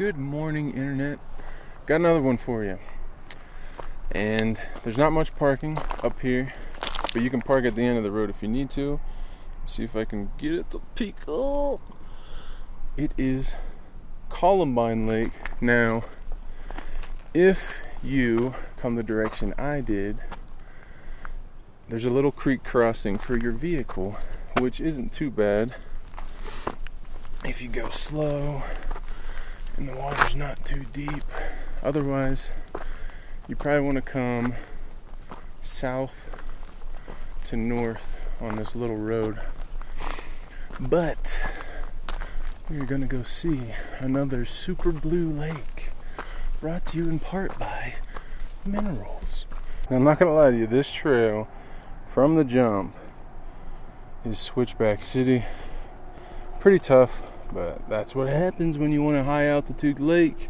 Good morning, internet. Got another one for you. And there's not much parking up here, but you can park at the end of the road if you need to. See if I can get it to peek. Oh, it is Columbine Lake. Now, if you come the direction I did, there's a little creek crossing for your vehicle, which isn't too bad if you go slow and the water's not too deep. Otherwise, you probably want to come south to north on this little road. But we're gonna go see another super blue lake, brought to you in part by minerals. Now, I'm not gonna lie to you, this trail from the jump is Switchback City. Pretty tough, but that's what happens when you want a high altitude lake.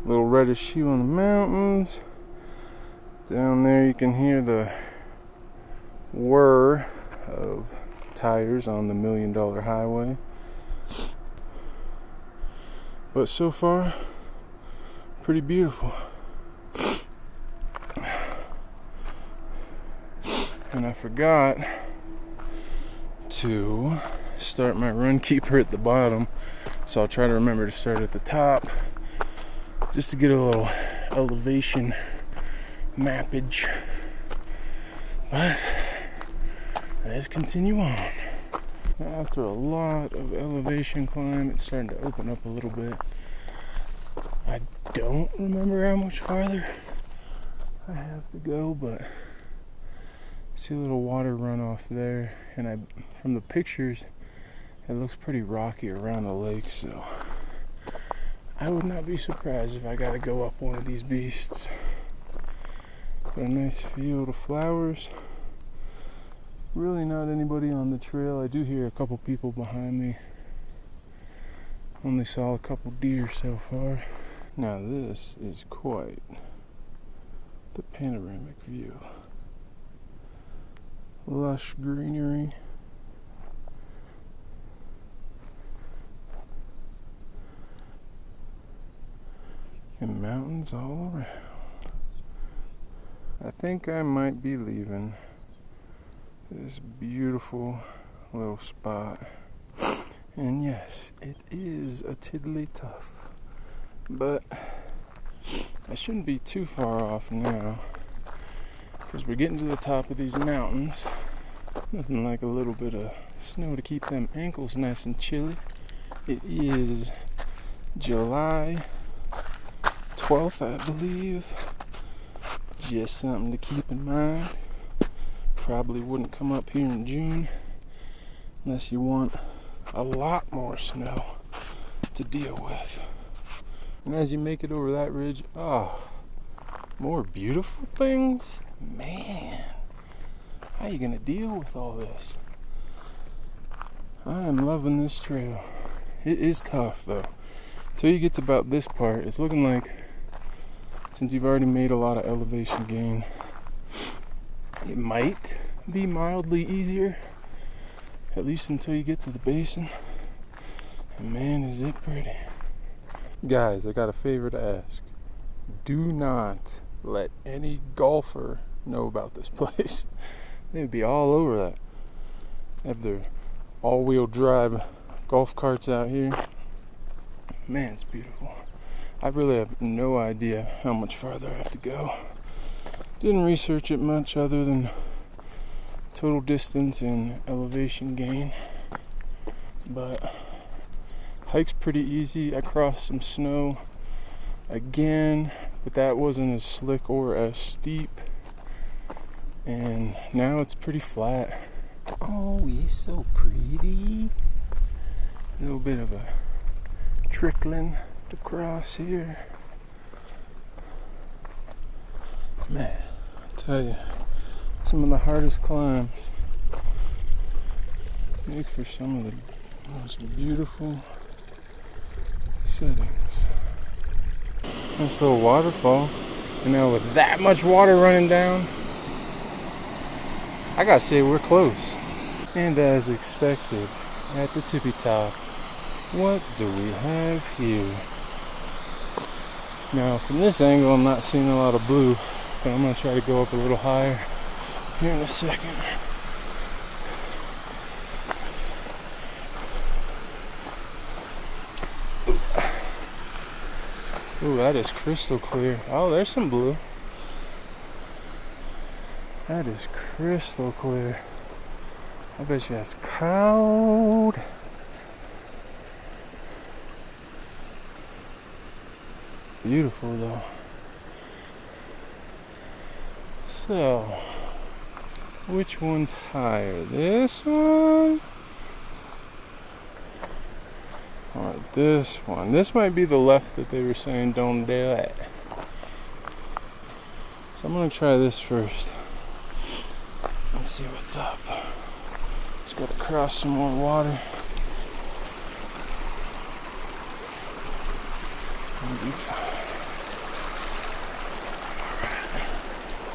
Little reddish hue on the mountains. Down there you can hear the whir of tires on the $1 Million Highway. But so far, pretty beautiful. And I forgot to start my run keeper at the bottom, so I'll try to remember to start at the top just to get a little elevation mappage. But let's continue on. After a lot of elevation climb, it's starting to open up a little bit. I don't remember how much farther I have to go, but see a little water runoff there, and from the pictures it looks pretty rocky around the lake, so I would not be surprised if I gotta go up one of these beasts. Got a nice field of flowers. Really not anybody on the trail. I do hear a couple people behind me. Only saw a couple deer so far. Now this is quite the panoramic view. Lush greenery. And mountains all around. I think I might be leaving this beautiful little spot. And yes, it is a tiddly tough, but I shouldn't be too far off now, because we're getting to the top of these mountains. Nothing like a little bit of snow to keep them ankles nice and chilly. It is July 12th, I believe. Just something to keep in mind. Probably wouldn't come up here in June unless you want a lot more snow to deal with. And as you make it over that ridge, more beautiful things? Man, how are you gonna deal with all this? I am loving this trail. It is tough though. Until you get to about this part, it's looking like, since you've already made a lot of elevation gain, it might be mildly easier, at least until you get to the basin. And man, is it pretty. Guys, I got a favor to ask. Do not let any golfer know about this place. They would be all over that. They have their all-wheel drive golf carts out here. Man, it's beautiful. I really have no idea how much farther I have to go. Didn't research it much other than total distance and elevation gain. But hike's pretty easy. I crossed some snow again, but that wasn't as slick or as steep. And now it's pretty flat. Oh, it's so pretty. A little bit of a trickling to cross here. Man, I tell you, some of the hardest climbs make for some of the most beautiful settings. Nice little waterfall. You know, with that much water running down, I gotta say we're close. And as expected, at the tippy top, what do we have here? Now from this angle I'm not seeing a lot of blue, but I'm going to try to go up a little higher here in a second. Ooh, that is crystal clear. Oh, there's some blue. That is crystal clear. I bet you that's cold. Beautiful though. So, which one's higher? This one? Or this one? This might be the left that they were saying don't do it. So I'm gonna try this first and see what's up. Just gotta cross some more water.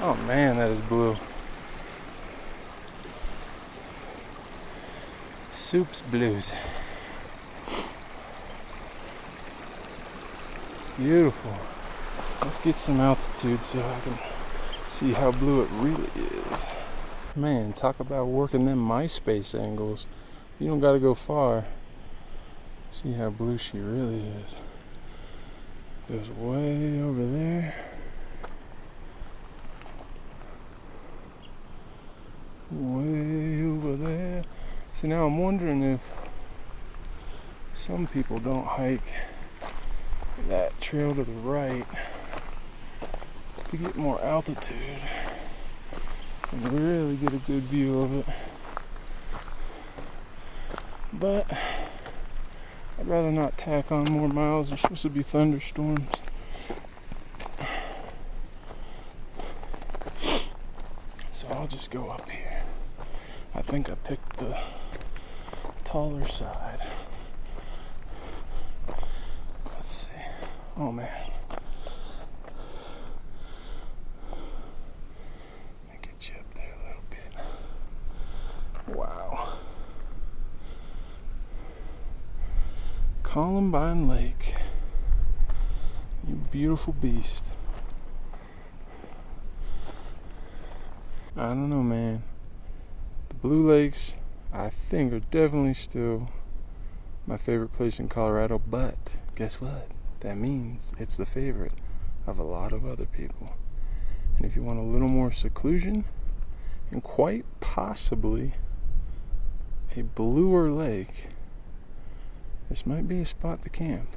Oh man, that is blue. Soup's blues. Beautiful. Let's get some altitude so I can see how blue it really is. Man, talk about working them MySpace angles. You don't gotta go far. See how blue she really is. Goes way over there. Way over there. See, now I'm wondering if some people don't hike that trail to the right to get more altitude and really get a good view of it. But I'd rather not tack on more miles. There's supposed to be thunderstorms. So I'll just go up here. I think I picked the taller side. Let's see. Oh man. Let me get you up there a little bit. Wow. Columbine Lake. You beautiful beast. I don't know, man. The Blue Lakes, I think, are definitely still my favorite place in Colorado, but guess what? That means it's the favorite of a lot of other people. And if you want a little more seclusion, and quite possibly a bluer lake, this might be a spot to camp.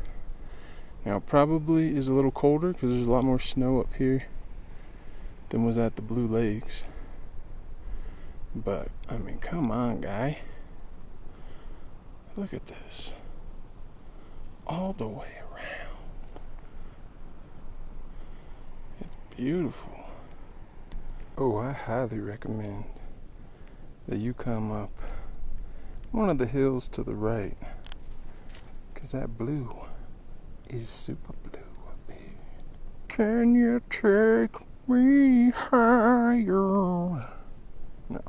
Now, it probably is a little colder because there's a lot more snow up here than was at the Blue Lakes. But, I mean, come on, guy. Look at this. All the way around. It's beautiful. Oh, I highly recommend that you come up one of the hills to the right, because that blue is super blue up here. Can you take me higher? No.